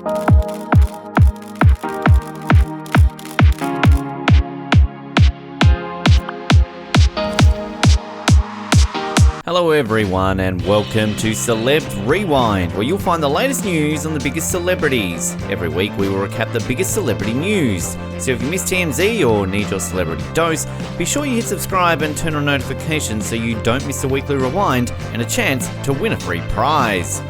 Hello everyone and welcome to Celeb Rewind, where you'll find the latest news on the biggest celebrities. Every week we will recap the biggest celebrity news. So if you missed TMZ or need your celebrity dose, be sure you hit subscribe and turn on notifications so you don't miss a weekly rewind and a chance to win a free prize.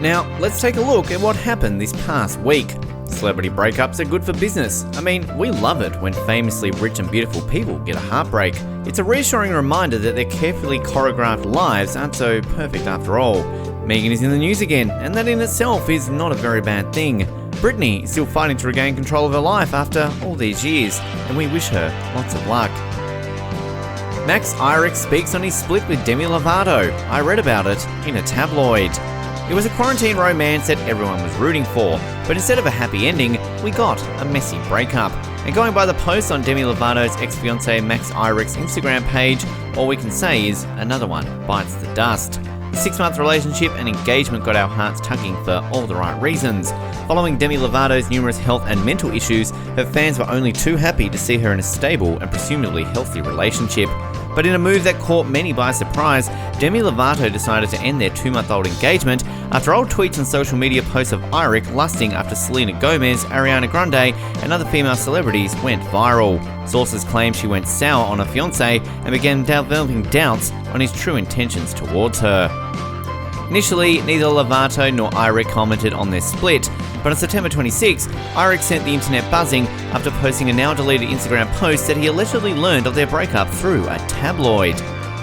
Now, let's take a look at what happened this past week. Celebrity breakups are good for business. I mean, we love it when famously rich and beautiful people get a heartbreak. It's a reassuring reminder that their carefully choreographed lives aren't so perfect after all. Megan is in the news again, and that in itself is not a very bad thing. Britney is still fighting to regain control of her life after all these years, and we wish her lots of luck. Max Ehrich speaks on his split with Demi Lovato. I read about it in a tabloid. It was a quarantine romance that everyone was rooting for, but instead of a happy ending, we got a messy breakup. And going by the post on Demi Lovato's ex-fiancé Max Ehrich's Instagram page, all we can say is another one bites the dust. The 6-month relationship and engagement got our hearts tugging for all the right reasons. Following Demi Lovato's numerous health and mental issues, her fans were only too happy to see her in a stable and presumably healthy relationship. But in a move that caught many by surprise, Demi Lovato decided to end their 2-month-old engagement after old tweets and social media posts of Ehrich lusting after Selena Gomez, Ariana Grande, and other female celebrities went viral. Sources claim she went sour on her fiancé and began developing doubts on his true intentions towards her. Initially, neither Lovato nor Ehrich commented on their split, but on September 26, Ehrich sent the internet buzzing after posting a now-deleted Instagram post that he allegedly learned of their breakup through a tabloid.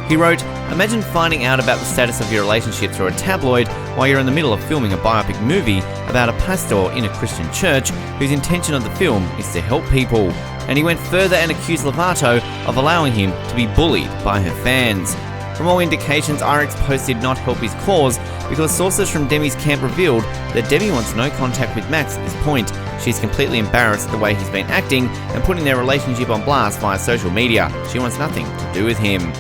He wrote, "Imagine finding out about the status of your relationship through a tabloid while you're in the middle of filming a biopic movie about a pastor in a Christian church whose intention of the film is to help people." And he went further and accused Lovato of allowing him to be bullied by her fans. From all indications, Ehrich's post did not help his cause because sources from Demi's camp revealed that Demi wants no contact with Max at this point. She's completely embarrassed at the way he's been acting and putting their relationship on blast via social media. She wants nothing to do with him.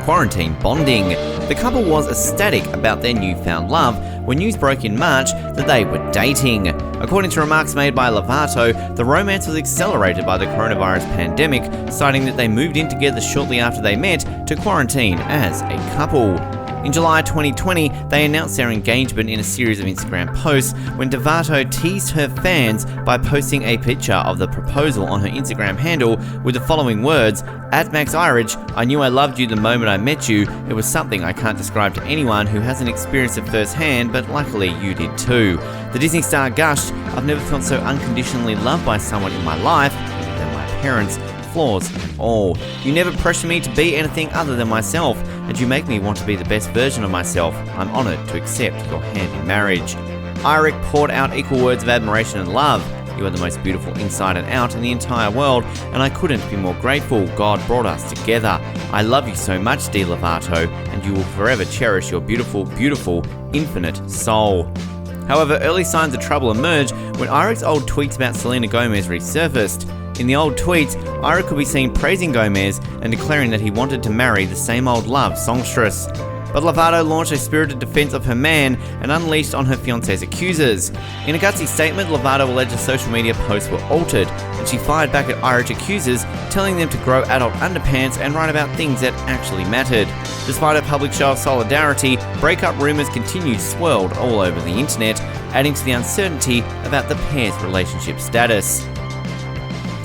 Quarantine bonding. The couple was ecstatic about their newfound love when news broke in March that they were dating. According to remarks made by Lovato, the romance was accelerated by the coronavirus pandemic, citing that they moved in together shortly after they met to quarantine as a couple. In July 2020, they announced their engagement in a series of Instagram posts when Lovato teased her fans by posting a picture of the proposal on her Instagram handle with the following words, "Max Ehrich, I knew I loved you the moment I met you. It was something I can't describe to anyone who hasn't experienced it firsthand, but luckily you did too." The Disney star gushed, "I've never felt so unconditionally loved by someone in my life, other than my parents, flaws and all. You never pressure me to be anything other than myself, and you make me want to be the best version of myself. I'm honoured to accept your hand in marriage." Ehrich poured out equal words of admiration and love. "You are the most beautiful inside and out in the entire world, and I couldn't be more grateful God brought us together. I love you so much, dear Lovato, and you will forever cherish your beautiful, beautiful, infinite soul." However, early signs of trouble emerged when Ehrich's old tweets about Selena Gomez resurfaced. In the old tweets, Ehrich could be seen praising Gomez and declaring that he wanted to marry the same old love songstress. But Lovato launched a spirited defense of her man and unleashed on her fiancé's accusers. In a gutsy statement, Lovato alleged the social media posts were altered, and she fired back at Ehrich accusers, telling them to grow adult underpants and write about things that actually mattered. Despite a public show of solidarity, breakup rumours continued swirled all over the internet, adding to the uncertainty about the pair's relationship status.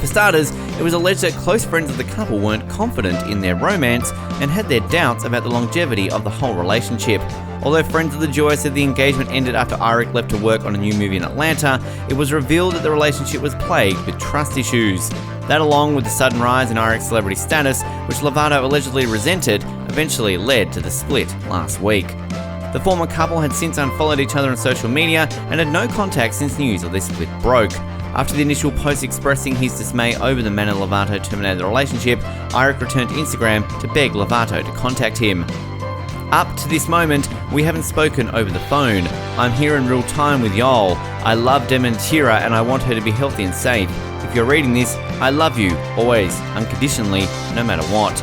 For starters, it was alleged that close friends of the couple weren't confident in their romance and had their doubts about the longevity of the whole relationship. Although friends of the duo said the engagement ended after Ehrich left to work on a new movie in Atlanta, it was revealed that the relationship was plagued with trust issues. That, along with the sudden rise in Ehrich's celebrity status, which Lovato allegedly resented, eventually led to the split last week. The former couple had since unfollowed each other on social media and had no contact since news of their split broke. After the initial post expressing his dismay over the manner Lovato terminated the relationship, Ehrich returned to Instagram to beg Lovato to contact him. "Up to this moment, we haven't spoken over the phone. I'm here in real time with y'all. I love Dementira and I want her to be healthy and safe. If you're reading this, I love you, always, unconditionally, no matter what."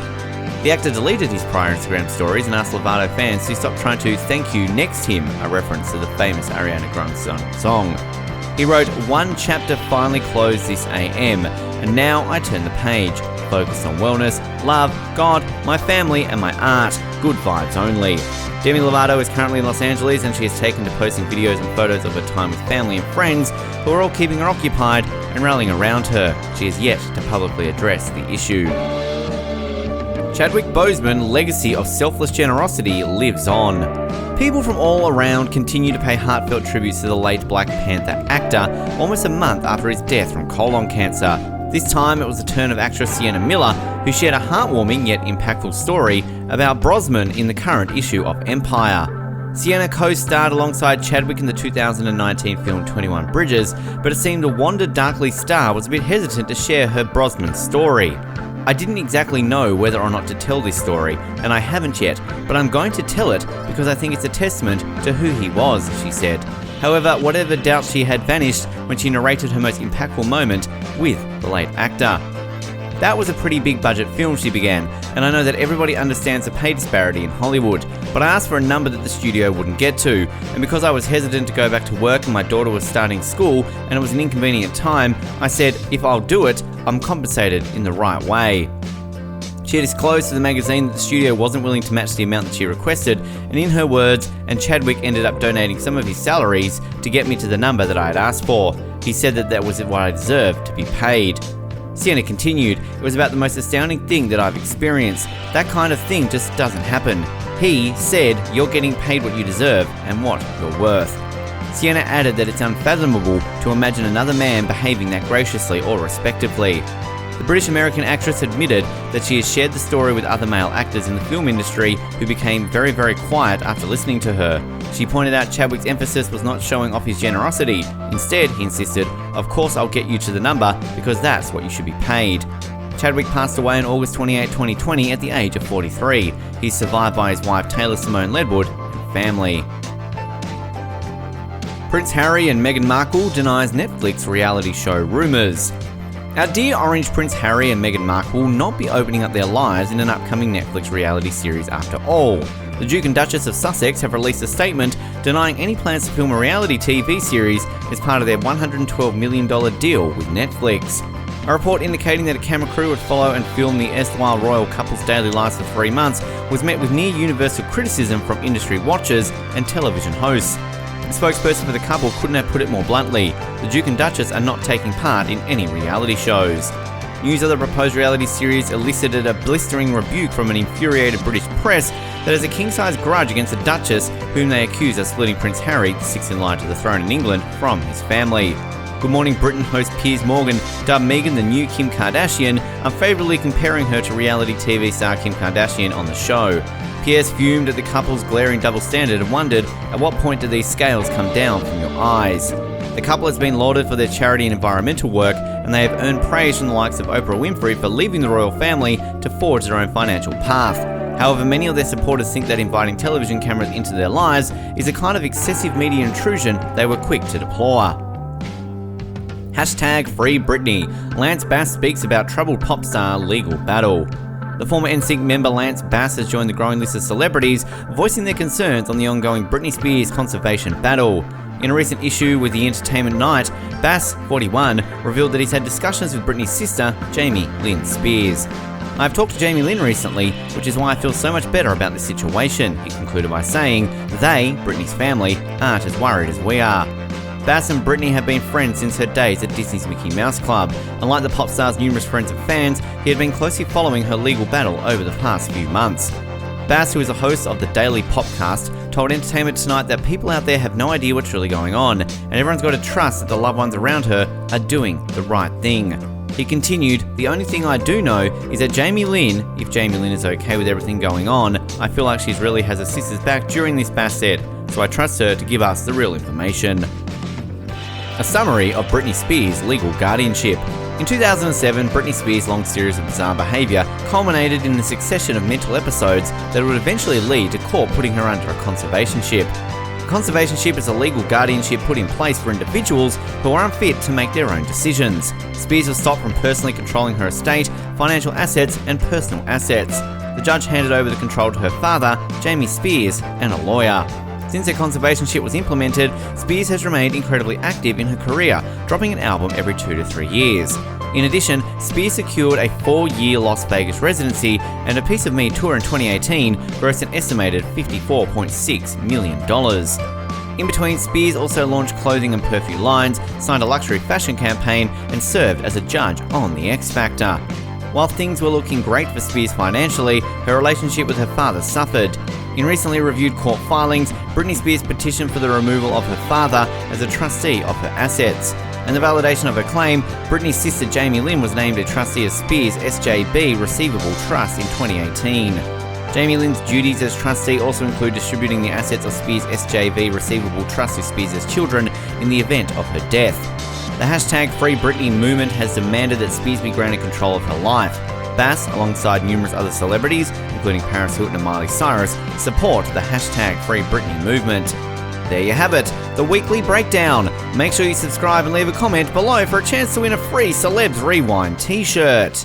The actor deleted his prior Instagram stories and asked Lovato fans to stop trying to "thank you next him," a reference to the famous Ariana Grande song. He wrote, "One chapter finally closed this AM, and now I turn the page, focused on wellness, love, God, my family, and my art. Good vibes only." Demi Lovato is currently in Los Angeles, and she has taken to posting videos and photos of her time with family and friends who are all keeping her occupied and rallying around her. She has yet to publicly address the issue. Chadwick Boseman's legacy of selfless generosity lives on. People from all around continue to pay heartfelt tributes to the late Black Panther actor almost a month after his death from colon cancer. This time it was the turn of actress Sienna Miller, who shared a heartwarming yet impactful story about Brosnan in the current issue of Empire. Sienna co-starred alongside Chadwick in the 2019 film 21 Bridges, but it seemed the Wanda Darkly star was a bit hesitant to share her Brosnan story. "I didn't exactly know whether or not to tell this story, and I haven't yet, but I'm going to tell it because I think it's a testament to who he was," she said. However, whatever doubts she had vanished when she narrated her most impactful moment with the late actor. "That was a pretty big budget film," she began, "and I know that everybody understands the pay disparity in Hollywood, but I asked for a number that the studio wouldn't get to, and because I was hesitant to go back to work and my daughter was starting school and it was an inconvenient time, I said, if I'll do it, I'm compensated in the right way." She disclosed to the magazine that the studio wasn't willing to match the amount that she requested, and in her words, "and Chadwick ended up donating some of his salaries to get me to the number that I had asked for. He said that that was what I deserved to be paid." Sienna continued, "It was about the most astounding thing that I've experienced. That kind of thing just doesn't happen. He said, you're getting paid what you deserve and what you're worth." Sienna added that it's unfathomable to imagine another man behaving that graciously or respectively. The British-American actress admitted that she has shared the story with other male actors in the film industry who became very, very quiet after listening to her. She pointed out Chadwick's emphasis was not showing off his generosity. Instead, he insisted, "Of course I'll get you to the number because that's what you should be paid." Chadwick passed away on August 28, 2020 at the age of 43. He's survived by his wife Taylor Simone Ledwood and family. Prince Harry and Meghan Markle denies Netflix reality show rumours. Our dear Orange Prince Harry and Meghan Markle will not be opening up their lives in an upcoming Netflix reality series after all. The Duke and Duchess of Sussex have released a statement denying any plans to film a reality TV series as part of their $112 million deal with Netflix. A report indicating that a camera crew would follow and film the erstwhile royal couple's daily lives for 3 months was met with near universal criticism from industry watchers and television hosts. The spokesperson for the couple couldn't have put it more bluntly. The Duke and Duchess are not taking part in any reality shows. News of the proposed reality series elicited a blistering rebuke from an infuriated British press that has a king-size grudge against the Duchess, whom they accuse of splitting Prince Harry, the sixth in line to the throne in England, from his family. Good Morning Britain host Piers Morgan dubbed Meghan the new Kim Kardashian, unfavourably comparing her to reality TV star Kim Kardashian on the show. Piers fumed at the couple's glaring double standard and wondered, at what point do these scales come down from your eyes? The couple has been lauded for their charity and environmental work, and they have earned praise from the likes of Oprah Winfrey for leaving the royal family to forge their own financial path. However, many of their supporters think that inviting television cameras into their lives is a kind of excessive media intrusion they were quick to deplore. #Free Britney. Lance Bass speaks about troubled pop star legal battle. The former NSYNC member Lance Bass has joined the growing list of celebrities voicing their concerns on the ongoing Britney Spears conservation battle. In a recent issue with the Entertainment Night, Bass, 41, revealed that he's had discussions with Britney's sister, Jamie Lynn Spears. "I've talked to Jamie Lynn recently, which is why I feel so much better about this situation," he concluded by saying they, Britney's family, aren't as worried as we are. Bass and Britney have been friends since her days at Disney's Mickey Mouse Club. Unlike the pop star's numerous friends and fans, he had been closely following her legal battle over the past few months. Bass, who is a host of the Daily Popcast, told Entertainment Tonight that people out there have no idea what's really going on, and everyone's got to trust that the loved ones around her are doing the right thing. He continued, "The only thing I do know is that Jamie Lynn, if Jamie Lynn is okay with everything going on, I feel like she really has her sister's back during this," Bass said, "so I trust her to give us the real information." A summary of Britney Spears' legal guardianship. In 2007, Britney Spears' long series of bizarre behaviour culminated in a succession of mental episodes that would eventually lead to court putting her under a conservationship. A conservationship is a legal guardianship put in place for individuals who are unfit to make their own decisions. Spears was stopped from personally controlling her estate, financial assets, and personal assets. the judge handed over the control to her father, Jamie Spears, and a lawyer. Since her conservatorship was implemented, Spears has remained incredibly active in her career, dropping an album every 2 to 3 years. In addition, Spears secured a 4-year Las Vegas residency, and a Piece of Me tour in 2018 grossed an estimated $54.6 million. In between, Spears also launched clothing and perfume lines, signed a luxury fashion campaign, and served as a judge on The X Factor. While things were looking great for Spears financially, her relationship with her father suffered. In recently reviewed court filings, Britney Spears petitioned for the removal of her father as a trustee of her assets. And the validation of her claim, Britney's sister Jamie Lynn was named a trustee of Spears' SJB Receivable Trust in 2018. Jamie Lynn's duties as trustee also include distributing the assets of Spears' SJB Receivable Trust to Spears' children in the event of her death. The hashtag Free Britney movement has demanded that Spears be granted control of her life. Bass, alongside numerous other celebrities, including Paris Hilton and Miley Cyrus, support the hashtag Free Britney movement. There you have it, the weekly breakdown. Make sure you subscribe and leave a comment below for a chance to win a free Celebs Rewind t-shirt.